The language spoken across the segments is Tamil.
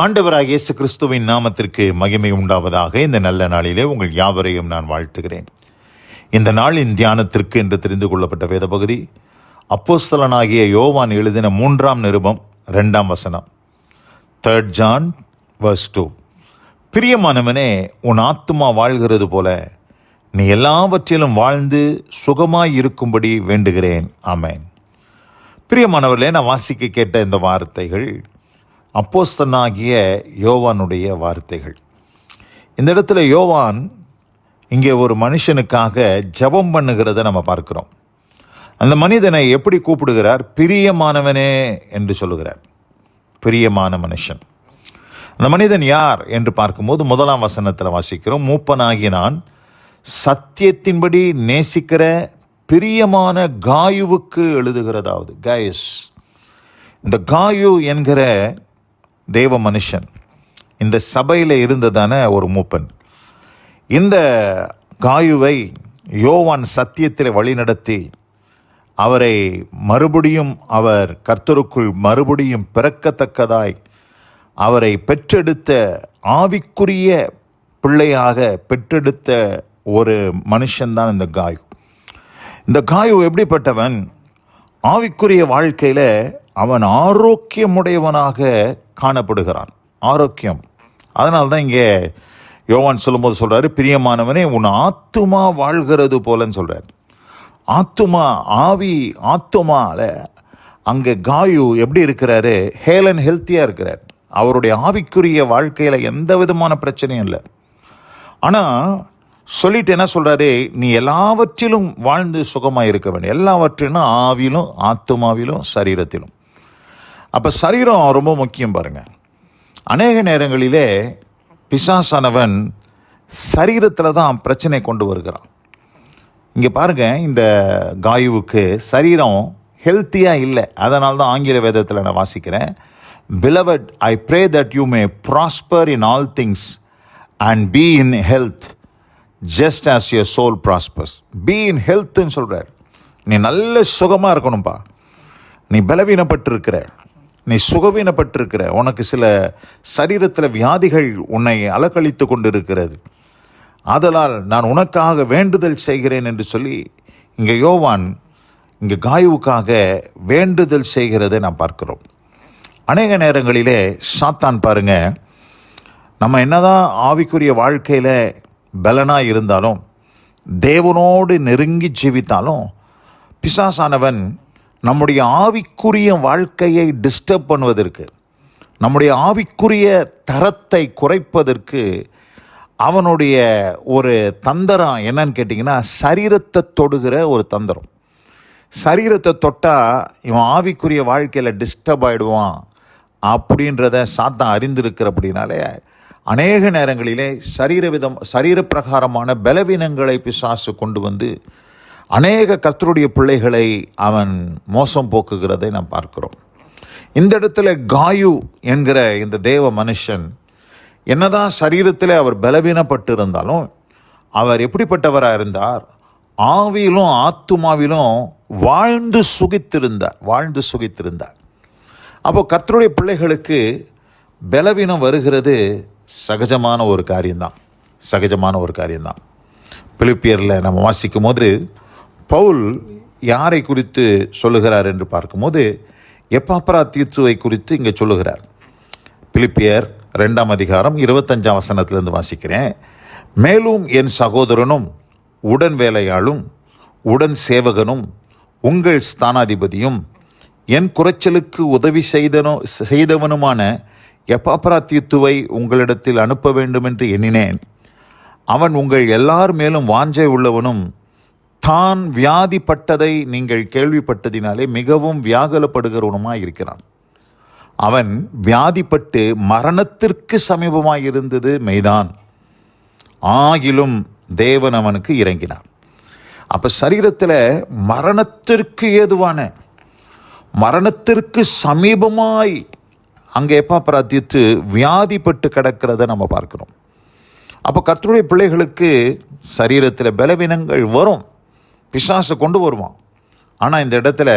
ஆண்டவராகிய இயேசு கிறிஸ்துவின் நாமத்திற்கு மகிமை உண்டாவதாக. இந்த நல்ல நாளிலே உங்கள் யாவரையும் நான் வாழ்த்துகிறேன். இந்த நாளின் தியானத்திற்கு என்று தெரிந்து கொள்ளப்பட்ட வேத பகுதி அப்போஸ்தலனாகிய யோவான் எழுதின 3ஆம் நிருபம் 2ஆம் வசனம். 3 John verse 2. பிரியமானவனே, உன் ஆத்துமா வாழ்கிறது போல நீ எல்லாவற்றிலும் வாழ்ந்து சுகமாய் இருக்கும்படி வேண்டுகிறேன். ஆமென். பிரியமானவர்களே, நான் வாசிக்க கேட்ட இந்த வார்த்தைகள் அப்போஸ்தலனாகிய யோவானுடைய வார்த்தைகள். இந்த இடத்துல யோவான் இங்கே ஒரு மனுஷனுக்காக ஜெபம் பண்ணுகிறத நம்ம பார்க்கிறோம். அந்த மனிதனை எப்படி கூப்பிடுகிறார்? பிரியமானவனே என்று சொல்லுகிறார். பிரியமான மனுஷன். அந்த மனிதன் யார் என்று பார்க்கும்போது 1ஆம் வசனத்தில் வாசிக்கிறோம். மூப்பனாகிய நான் சத்தியத்தின்படி நேசிக்கிற பிரியமான காயுவுக்கு எழுதுகிறதாவது. காயஸ். இந்த காயு என்கிற தேவ மனுஷன் இந்த சபையில் இருந்ததான ஒரு மூப்பன். இந்த காயுவை யோவான் சத்தியத்தில் வழிநடத்தி அவரை மறுபடியும் அவர் கர்த்தருக்குள் மறுபடியும் பிறக்கத்தக்கதாய் அவரை பெற்றெடுத்த ஆவிக்குரிய பிள்ளையாக பெற்றெடுத்த ஒரு மனுஷன்தான் இந்த காயு. இந்த காயு எப்படிப்பட்டவன்? ஆவிக்குரிய வாழ்க்கையில் அவன் ஆரோக்கியமுடையவனாக காணப்படுகிறான். ஆரோக்கியம். அதனால்தான் இங்கே யோவான் சொல்லும்போது சொல்கிறாரு, பிரியமானவனே உன் ஆத்துமா வாழ்கிறது போலன்னு சொல்கிறார். ஆத்துமா, ஆவி, ஆத்துமாவில் அங்கே காயு எப்படி இருக்கிறாரு? ஹேலன் ஹெல்த்தியாக இருக்கிறார். அவருடைய ஆவிக்குரிய வாழ்க்கையில் எந்த விதமான பிரச்சனையும் இல்லை. ஆனால் சொல்லிட்டு என்ன சொல்கிறாரு? நீ எல்லாவற்றிலும் வாழ்ந்து சுகமாக இருக்க வேண்டும். எல்லாவற்றிலும், ஆவிலும், ஆத்துமாவிலும், சரீரத்திலும். அப்போ சரீரம் ரொம்ப முக்கியம் பாருங்கள். அநேக நேரங்களிலே பிசாசானவன் சரீரத்தில் தான் பிரச்சனை கொண்டு வருகிறான். இங்கே பாருங்கள், இந்த காயுவுக்கு சரீரம் ஹெல்த்தியாக இல்லை. அதனால தான் ஆங்கில வேதத்தில் நான் வாசிக்கிறேன். Beloved, I pray that you may prosper in all things and be in health just as your soul prospers. Be in healthன்னு சொல்கிறார். நீ நல்ல சுகமாக இருக்கணும்ப்பா. நீ பலவீனப்பட்டிருக்கிற, நீ சுகவீனப்பட்டிருக்கிற, உனக்கு சில சரீரத்தில் வியாதிகள் உன்னை அலக்கழித்து கொண்டிருக்கிறது. ஆதலால் நான் உனக்காக வேண்டுதல் செய்கிறேன் என்று சொல்லி இங்கே யோவான் இங்கே காயுவுக்காக வேண்டுதல் செய்கிறதை நாம் பார்க்கிறோம். அநேக நேரங்களிலே சாத்தான் பாருங்க, நம்ம என்னதான் ஆவிக்குரிய வாழ்க்கையில் பலனாக இருந்தாலும், தேவனோடு நெருங்கி ஜீவித்தாலும், பிசாசானவன் நம்முடைய ஆவிக்குரிய வாழ்க்கையை டிஸ்டர்ப் பண்ணுவதற்கு, நம்முடைய ஆவிக்குரிய தரத்தை குறைப்பதற்கு அவனுடைய ஒரு தந்திரம் என்னன்னு கேட்டிங்கன்னா, சரீரத்தை தொடுகிற ஒரு தந்திரம். சரீரத்தை தொட்டால் இவன் ஆவிக்குரிய வாழ்க்கையில் டிஸ்டர்ப் ஆகிடுவான் அப்படின்றத சாத்தான் அறிந்திருக்கிறபடினாலே அநேக நேரங்களிலே சரீரப்பிரகாரமான பலவீனங்களை பிசாசு கொண்டு வந்து அநேக கர்த்தருடைய பிள்ளைகளை அவன் மோசம் போக்குகிறதை நாம் பார்க்கிறோம். இந்த இடத்துல காயு என்கிற இந்த தேவ மனுஷன் என்னதான் சரீரத்தில் அவர் பலவீனப்பட்டு இருந்தாலும் அவர் எப்படிப்பட்டவராக இருந்தார்? ஆவியிலும் ஆத்துமாவிலும் வாழ்ந்து சுகித்திருந்தார். அப்போ கர்த்தருடைய பிள்ளைகளுக்கு பலவீனம் வருகிறது சகஜமான ஒரு காரியம்தான். பிலிப்பியரில் நம்ம வாசிக்கும் போது பவுல் யாரை குறித்து சொல்லுகிறார் என்று பார்க்கும்போது எப்பாப்ராதீத்துவை குறித்து இங்கே சொல்லுகிறார். பிலிப்பியர் 2ஆம் அதிகாரம் 25ஆம் வசனத்திலிருந்து வாசிக்கிறேன். மேலும் என் சகோதரனும் உடன் வேலையாளும் உடன் சேவகனும் உங்கள் ஸ்தானாதிபதியும் என் குறைச்சலுக்கு உதவி செய்தவனுமான எப்பாப்ராதீத்துவை உங்களிடத்தில் அனுப்ப வேண்டும் என்று எண்ணினேன். அவன் உங்கள் எல்லார் மேலும் வாஞ்சை உள்ளவனும் தான் வியாதிப்பட்டதை நீங்கள் கேள்விப்பட்டதினாலே மிகவும் வியாகுலப்படுகிறவனுமாய் இருக்கிறான். அவன் வியாதிப்பட்டு மரணத்திற்கு சமீபமாய் இருந்தது மெய்தான், ஆகிலும் தேவன் அவனுக்கு இறங்கினார். அப்போ சரீரத்தில் மரணத்திற்கு ஏதுவான, மரணத்திற்கு சமீபமாய் அங்கே எப்பாப்ராதீத்து வியாதிப்பட்டு கிடக்கிறத நம்ம பார்க்கிறோம். அப்போ கர்த்தருடைய பிள்ளைகளுக்கு சரீரத்தில் பலவீனங்கள் வரும், பிசாசு கொண்டு வருவான். ஆனால் இந்த இடத்துல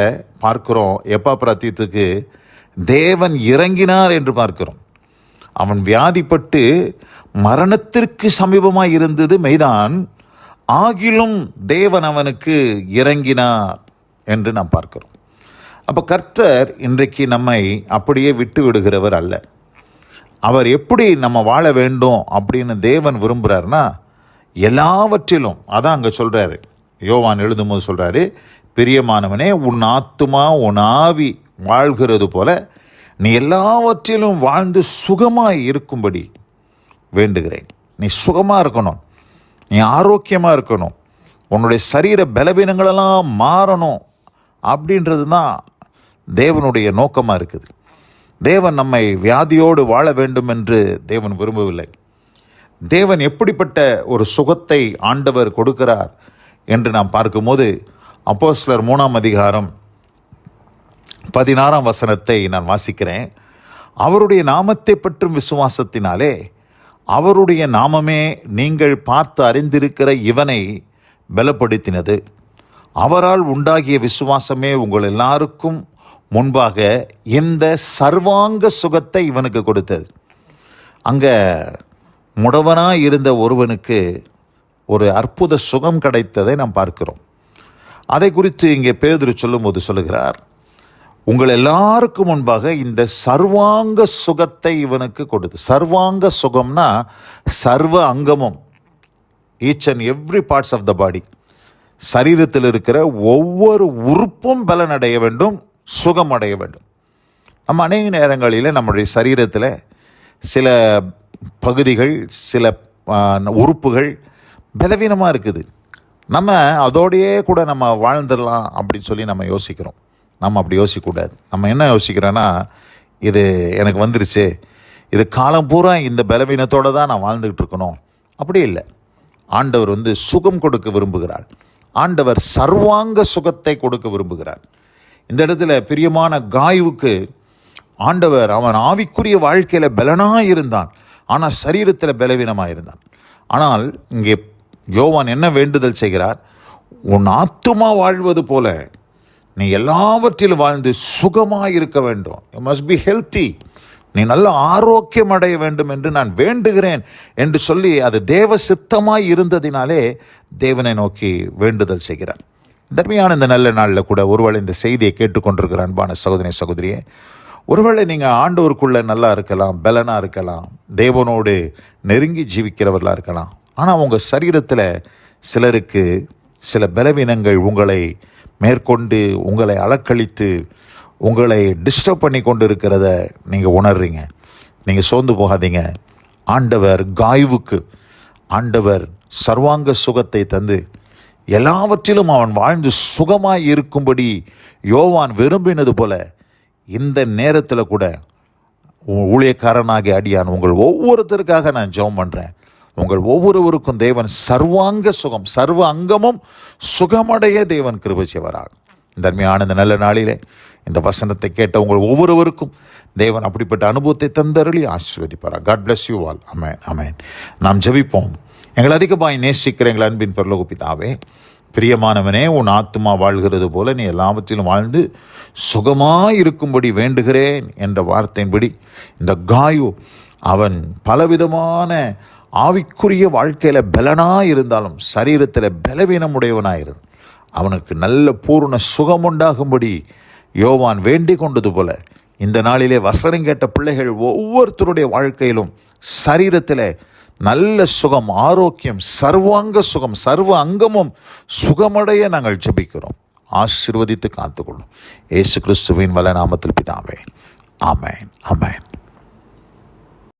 பார்க்கிறோம், எப்பாப்ராதீத்துக்கு தேவன் இறங்கினார் என்று பார்க்கிறோம். அவன் வியாதிப்பட்டு மரணத்திற்கு சமீபமாய் இருந்தது மெய்தான், ஆகிலும் தேவன் அவனுக்கு இறங்கினார் என்று நாம் பார்க்கிறோம். அப்போ கர்த்தர் இன்றைக்கு நம்மை அப்படியே விட்டு விடுகிறவர் அல்ல. அவர் எப்படி நம்ம வாழ வேண்டும் அப்படின்னு தேவன் விரும்புகிறார்னா எல்லாவற்றிலும், அதான் அங்கே சொல்கிறாரு, யோவான் எழுதும்போது சொல்கிறாரு, பிரியமானவனே, உன் ஆத்துமா உன் ஆவி வாழ்கிறது போல நீ எல்லாவற்றிலும் வாழ்ந்து சுகமாய் இருக்கும்படி வேண்டுகிறேன். நீ சுகமாக இருக்கணும், நீ ஆரோக்கியமாக இருக்கணும், உன்னுடைய சரீர பலவீனங்களெல்லாம் மாறணும் அப்படின்றது தான் தேவனுடைய நோக்கமாக இருக்குது. தேவன் நம்மை வியாதியோடு வாழ வேண்டும் என்று தேவன் விரும்பவில்லை. தேவன் எப்படிப்பட்ட ஒரு சுகத்தை ஆண்டவர் கொடுக்கிறார் என்று நாம் பார்க்கும்போது அப்போஸ்தலர் 3ஆம் அதிகாரம் 16ஆம் வசனத்தை நான் வாசிக்கிறேன். அவருடைய நாமத்தை பற்றும் விசுவாசத்தினாலே அவருடைய நாமமே நீங்கள் பார்த்து அறிந்திருக்கிற இவனை பலப்படுத்தினது. அவரால் உண்டாகிய விசுவாசமே உங்கள் எல்லாருக்கும் முன்பாக இந்த சர்வாங்க சுகத்தை இவனுக்கு கொடுத்தது. அங்கே முடவனாய் இருந்த ஒருவனுக்கு ஒரு அற்புத சுகம் கிடைத்ததை நாம் பார்க்கிறோம். அதை குறித்து இங்கே பேதுரு சொல்லும்போது சொல்லுகிறார், உங்கள் எல்லாருக்கும் முன்பாக இந்த சர்வாங்க சுகத்தை இவனுக்கு கொடுத்து. சர்வாங்க சுகம்னா சர்வ அங்கமும், each and every parts of the body, சரீரத்தில் இருக்கிற ஒவ்வொரு உறுப்பும் பலனடைய வேண்டும், சுகம் அடைய வேண்டும். நம்ம அநேக நேரங்களில் நம்முடைய சரீரத்தில் சில பகுதிகள், சில உறுப்புகள் பலவீனமாக இருக்குது. நம்ம அதோடையே கூட நம்ம வாழ்ந்துடலாம் அப்படின்னு சொல்லி நம்ம யோசிக்கிறோம். நம்ம அப்படி யோசிக்கக்கூடாது. நம்ம என்ன யோசிக்கிறோன்னா, இது எனக்கு வந்துருச்சு, இது காலம் பூரா இந்த பலவீனத்தோடு தான் நான் வாழ்ந்துக்கிட்டு இருக்கணும், அப்படி இல்லை. ஆண்டவர் சுகம் கொடுக்க விரும்புகிறார். ஆண்டவர் சர்வாங்க சுகத்தை கொடுக்க விரும்புகிறார். இந்த இடத்துல பிரியமான காயுவுக்கு ஆண்டவர், அவன் ஆவிக்குரிய வாழ்க்கையில் பலனாக இருந்தான், ஆனால் சரீரத்தில் பலவீனமாக இருந்தான். ஆனால் இங்கே யோவான் என்ன வேண்டுதல் செய்கிறார், உன் ஆத்துமா வாழ்வது போல நீ எல்லாவற்றிலும் வாழ்ந்து சுகமாக இருக்க வேண்டும். யூ மஸ்ட் பி ஹெல்த்தி, நீ நல்ல ஆரோக்கியம் அடைய வேண்டும் என்று நான் வேண்டுகிறேன் என்று சொல்லி அது தேவ சித்தமாய் இருந்ததினாலே தேவனை நோக்கி வேண்டுதல் செய்கிறார். தர்மையான இந்த நல்ல நாளில் கூட ஒருவேளை இந்த செய்தியை கேட்டுக்கொண்டிருக்கிற அன்பான சகோதரி சகோதரியே, ஒருவேளை நீங்கள் ஆண்டவருக்குள்ளே நல்லா இருக்கலாம், பலனாக இருக்கலாம், தேவனோடு நெருங்கி ஜீவிக்கிறவர்களாக இருக்கலாம். ஆனால் உங்கள் சரீரத்தில் சிலருக்கு சில பலவீனங்கள் உங்களை மேற்கொண்டு உங்களை அலக்களித்து உங்களை டிஸ்டர்ப் பண்ணி கொண்டு இருக்கிறத நீங்கள் உணர்றீங்க. நீங்கள் சோர்ந்து போகாதீங்க. ஆண்டவர் காயுவுக்கு ஆண்டவர் சர்வாங்க சுகத்தை தந்து எல்லாவற்றிலும் அவன் வாழ்ந்து சுகமாய் இருக்கும்படி யோவான் விரும்பினது போல இந்த நேரத்தில் கூட ஊழியக்காரனாகி அடியான் உங்கள் ஒவ்வொருத்தருக்காக நான் ஜெபம் பண்ணுறேன். உங்கள் ஒவ்வொருவருக்கும் தேவன் சர்வாங்க சுகம், சர்வ அங்கமும் சுகமடைய தேவன் கிருபை செய்வாராக. இந்த அருமையான இந்த நல்ல நாளிலே இந்த வசனத்தை கேட்ட உங்கள் ஒவ்வொருவருக்கும் தேவன் அப்படிப்பட்ட அனுபவத்தை தந்தருளி ஆசீர்வதிப்பாராக. God bless you all. Amen, amen. நாம் ஜெபிப்போம். எங்கள் அதிகமாய் நேசிக்கிற எங்கள் அன்பின் பரலோக பிதாவே, பிரியமானவனே, உன் ஆத்துமா வாழ்கிறது போல நீ எல்லாவற்றிலும் வாழ்ந்து சுகமாய் இருக்கும்படி வேண்டுகிறேன் என்ற வார்த்தையின்படி இந்த காயு அவன் பலவிதமான ஆவிக்குரிய வாழ்க்கையில் பலனாக இருந்தாலும் சரீரத்தில் பலவீனமுடையவனாயிருந்தான். அவனுக்கு நல்ல பூர்ண சுகம் உண்டாகும்படி யோவான் வேண்டிக் கொண்டது போல இந்த நாளிலே வசனம் கேட்ட பிள்ளைகள் ஒவ்வொருத்தருடைய வாழ்க்கையிலும் சரீரத்தில் நல்ல சுகம், ஆரோக்கியம், சர்வாங்க சுகம், சர்வ அங்கமும் சுகமடைய நாங்கள் ஜெபிக்கிறோம். ஆசீர்வதித்து காத்துக்கொள்ளும். இயேசு கிறிஸ்துவின் வல்ல நாமத்தில் பிதாவே. ஆமென், ஆமென்.